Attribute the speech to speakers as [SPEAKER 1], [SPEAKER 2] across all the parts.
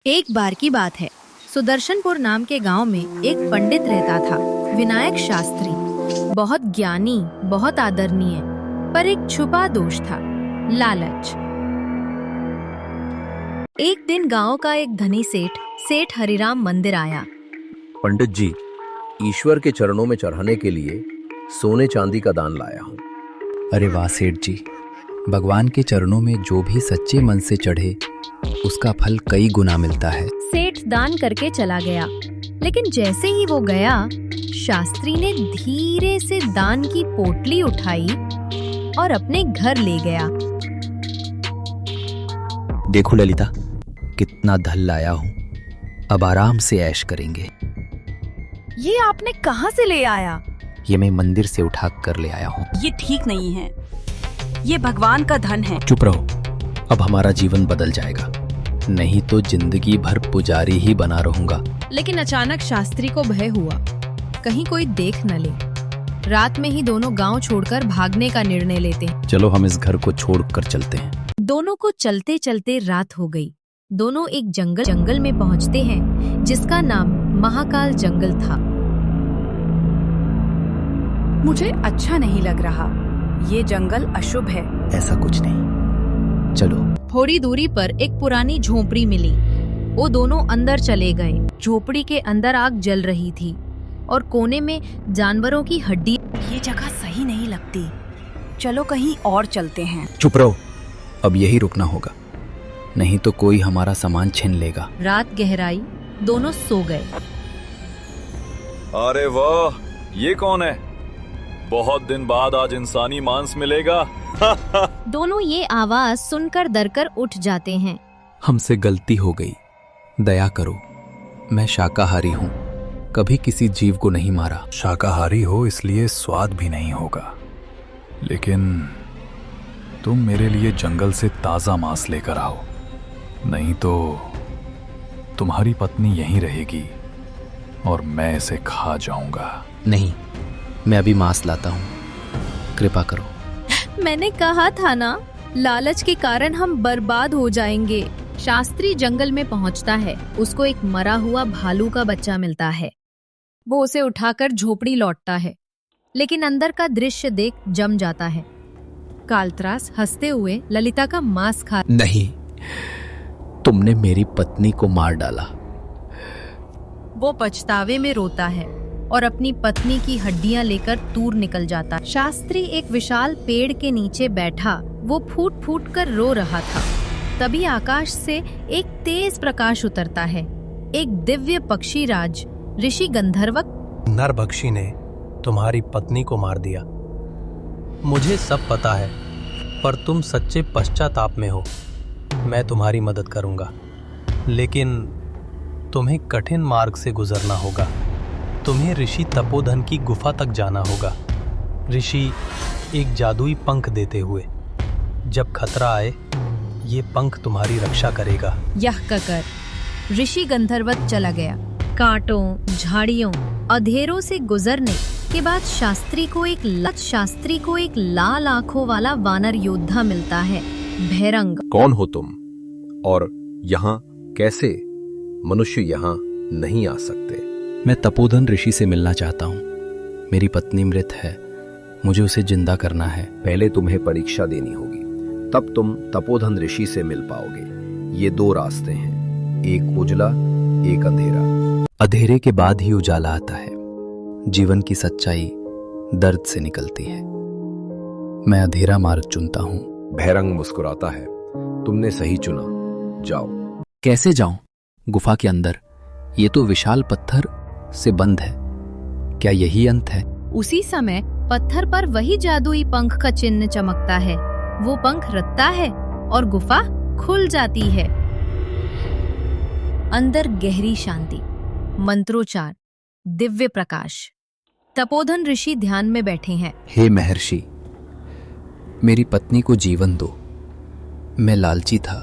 [SPEAKER 1] एक बार की बात है। सुदर्शनपुर नाम के गांव में एक पंडित रहता था, विनायक शास्त्री। बहुत ज्ञानी, बहुत आदरणीय, पर एक छुपा दोष था, लालच। एक दिन गांव का एक धनी सेठ हरिराम मंदिर आया।
[SPEAKER 2] पंडित जी, ईश्वर के चरणों में चढ़ाने के लिए सोने चांदी का दान लाया हूँ।
[SPEAKER 3] अरे वाह सेठ जी, भगवान के चरणों में जो भी सच्चे मन से चढ़े उसका फल कई गुना मिलता है।
[SPEAKER 1] सेठ दान करके चला गया, लेकिन जैसे ही वो गया, शास्त्री ने धीरे से दान की पोटली उठाई और अपने घर ले गया।
[SPEAKER 3] देखो ललिता, कितना धन लाया हूँ, अब आराम से ऐश करेंगे।
[SPEAKER 1] ये आपने कहाँ से ले आया?
[SPEAKER 3] ये मैं मंदिर से उठा कर ले आया हूँ।
[SPEAKER 4] ये ठीक नहीं है, ये भगवान का धन है।
[SPEAKER 3] चुप रहो, अब हमारा जीवन बदल जाएगा, नहीं तो जिंदगी भर पुजारी ही बना रहूंगा।
[SPEAKER 1] लेकिन अचानक शास्त्री को भय हुआ, कहीं कोई देख न ले। रात में ही दोनों गांव छोड़कर भागने का निर्णय लेते हैं।
[SPEAKER 3] चलो हम इस घर को छोड़कर चलते हैं।
[SPEAKER 1] दोनों को चलते चलते रात हो गई। दोनों एक जंगल में पहुंचते हैं, जिसका नाम महाकाल जंगल था।
[SPEAKER 4] मुझे अच्छा नहीं लग रहा, ये जंगल अशुभ है।
[SPEAKER 3] ऐसा कुछ नहीं, चलो।
[SPEAKER 1] थोड़ी दूरी पर एक पुरानी झोपड़ी मिली। वो दोनों अंदर चले गए। झोपड़ी के अंदर आग जल रही थी और कोने में जानवरों की हड्डी।
[SPEAKER 4] ये जगह सही नहीं लगती, चलो कहीं और चलते हैं।
[SPEAKER 3] चुप रहो, अब यही रुकना होगा, नहीं तो कोई हमारा सामान छीन लेगा।
[SPEAKER 1] रात गहराई, दोनों सो गए।
[SPEAKER 5] अरे वाह, ये कौन है? बहुत दिन बाद आज इंसानी मांस मिलेगा।
[SPEAKER 1] दोनों ये आवाज सुनकर डरकर उठ जाते हैं।
[SPEAKER 3] हमसे गलती हो गई, दया करो। मैं शाकाहारी हूँ, कभी किसी जीव को नहीं मारा।
[SPEAKER 6] शाकाहारी हो इसलिए स्वाद भी नहीं होगा, लेकिन तुम मेरे लिए जंगल से ताज़ा मांस लेकर आओ, नहीं तो तुम्हारी पत्नी यहीं रहेगी और मैं इसे खा जाऊंगा।
[SPEAKER 3] नहीं, मैं अभी मांस लाता हूँ, कृपा करो।
[SPEAKER 1] मैंने कहा था ना, लालच के कारण हम बर्बाद हो जाएंगे। शास्त्री जंगल में पहुंचता है। उसको एक मरा हुआ भालू का बच्चा मिलता है। वो उसे उठाकर झोपड़ी लौटता है, लेकिन अंदर का दृश्य देख जम जाता है। कालत्रास हंसते हुए ललिता का मांस खा।
[SPEAKER 3] नहीं, तुमने मेरी पत्नी को मार डाला।
[SPEAKER 1] वो पछतावे में रोता है और अपनी पत्नी की हड्डियां लेकर दूर निकल जाता। शास्त्री एक विशाल पेड़ के नीचे बैठा, वो फूट फूट कर रो रहा था। तभी आकाश से एक तेज प्रकाश उतरता है। एक दिव्य पक्षी राज ऋषि गंधर्वक
[SPEAKER 7] नरभक्षी ने तुम्हारी पत्नी को मार दिया। मुझे सब पता है, पर तुम सच्चे पश्चाताप में हो। मैं तुम्हारी मदद करूंगा, लेकिन तुम्हें कठिन मार्ग से गुजरना होगा। तुम्हें ऋषि तपोधन की गुफा तक जाना होगा। ऋषि एक जादुई पंख देते हुए, जब खतरा आए ये पंख तुम्हारी रक्षा करेगा।
[SPEAKER 1] यह कहकर ऋषि गंधर्वक चला गया। कांटों, झाड़ियों, अंधेरों से गुजरने के बाद शास्त्री को एक लाल आंखों वाला वानर योद्धा मिलता है, भैरंग।
[SPEAKER 2] कौन हो तुम और यहाँ कैसे? मनुष्य यहाँ नहीं आ सकते।
[SPEAKER 3] मैं तपोधन ऋषि से मिलना चाहता हूँ। मेरी पत्नी मृत है, मुझे उसे जिंदा करना है।
[SPEAKER 2] पहले तुम्हें परीक्षा देनी होगी, तब तुम तपोधन ऋषि से मिल पाओगे। ये दो रास्ते हैं, एक उजला, एक अंधेरा।
[SPEAKER 3] अंधेरे के बाद ही उजाला आता है। जीवन की सच्चाई दर्द से निकलती है। मैं अंधेरा मार्ग चुनता हूँ।
[SPEAKER 2] भैरंग मुस्कुराता है। तुमने सही चुना, जाओ।
[SPEAKER 3] कैसे जाऊं? गुफा के अंदर ये तो विशाल पत्थर से बंद है। क्या यही अंत है?
[SPEAKER 1] उसी समय पत्थर पर वही जादुई पंख का चिन्ह चमकता है। वो पंख रखता है और गुफा खुल जाती है। अंदर गहरी शांति, मंत्रोच्चार, दिव्य प्रकाश। तपोधन ऋषि ध्यान में बैठे हैं।
[SPEAKER 3] हे महर्षि, मेरी पत्नी को जीवन दो। मैं लालची था,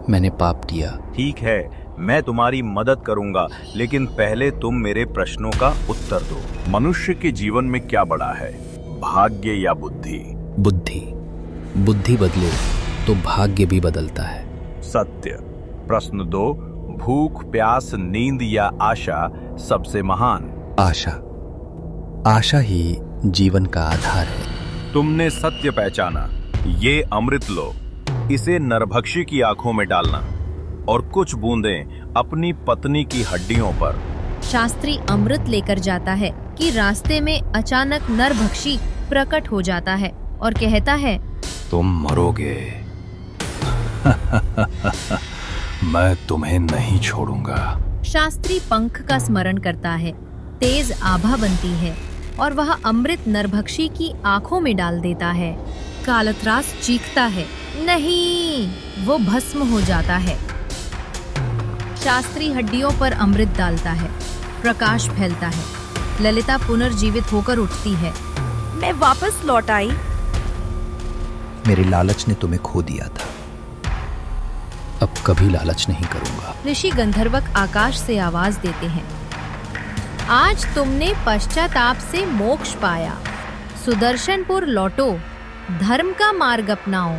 [SPEAKER 3] मैंने पाप किया।
[SPEAKER 5] ठीक है, मैं तुम्हारी मदद करूंगा, लेकिन पहले तुम मेरे प्रश्नों का उत्तर दो। मनुष्य के जीवन में क्या बड़ा है, भाग्य या बुद्धि?
[SPEAKER 3] बुद्धि बदले तो भाग्य भी बदलता है।
[SPEAKER 5] सत्य। प्रश्न 2, भूख, प्यास, नींद या आशा सबसे महान?
[SPEAKER 3] आशा। आशा ही जीवन का आधार है।
[SPEAKER 5] तुमने सत्य पहचाना। ये अमृत लो, इसे नरभक्षी की आंखों में डालना और कुछ बूंदें अपनी पत्नी की हड्डियों पर।
[SPEAKER 1] शास्त्री अमृत लेकर जाता है कि रास्ते में अचानक नरभक्षी प्रकट हो जाता है और कहता है,
[SPEAKER 6] तुम मरोगे। मैं तुम्हें नहीं छोड़ूंगा।
[SPEAKER 1] शास्त्री पंख का स्मरण करता है, तेज आभा बनती है और वह अमृत नरभक्षी की आंखों में डाल देता है। कालत्रास चीखता है, नहीं, वो भस्म हो जाता है। शास्त्री हड्डियों पर अमृत डालता है, प्रकाश फैलता है। ललिता पुनर्जीवित होकर उठती है।
[SPEAKER 4] मैं वापस लौट आई।
[SPEAKER 3] मेरे लालच ने तुम्हें खो दिया था, अब कभी लालच नहीं करूंगा।
[SPEAKER 1] ऋषि गंधर्वक आकाश से आवाज देते हैं, आज तुमने पश्चाताप से मोक्ष पाया। सुदर्शनपुर लौटो, धर्म का मार्ग अपनाओ।